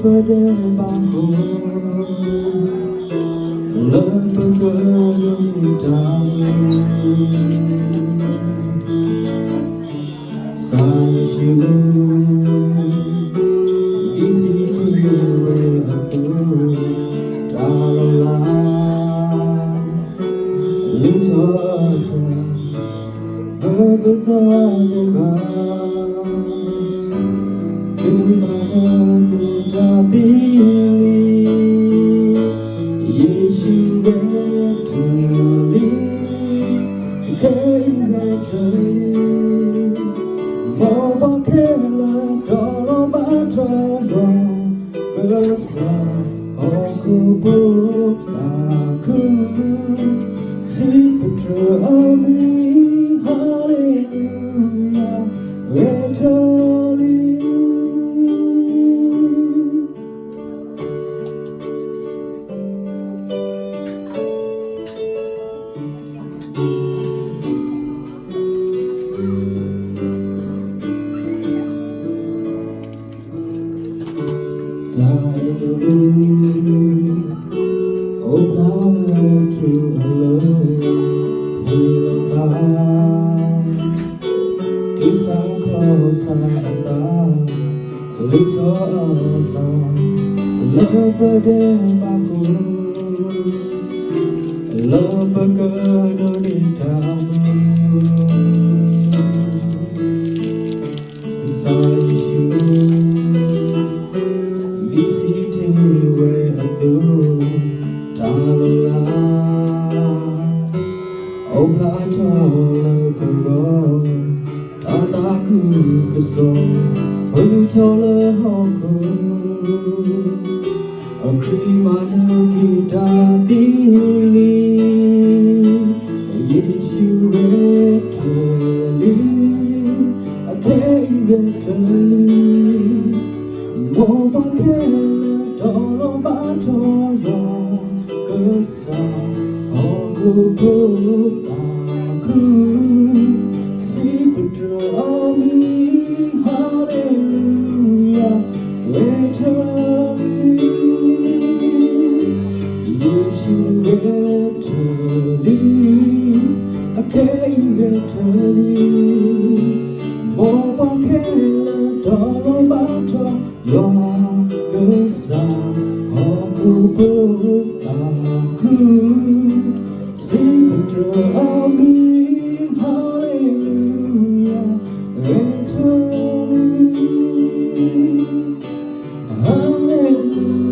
bajo la pegadita saya di situ aku taruhlah lihatlah betapa Dimana kita pilih Yesus bertulis keingatan mau pakailah dalam batasan besar aku bukaku si putra amin haleluya eternally. Oh, Father, to love, heal Kisah kosa little love baku love kedonitamu Oh, Plato, Tataku, Kaso, Hotola, Hoko, O Krimana, Gita, Dili, Yesu, Eternally, I came eternally, Mobakela, Tolo, Batoya, Kasa, Hoko, Aku si putra amin haleluya eternally Yesus eternally akan eternally mau pakailah dalam bata yang besar aku berlaku si putra amin haleluya eternally haleluya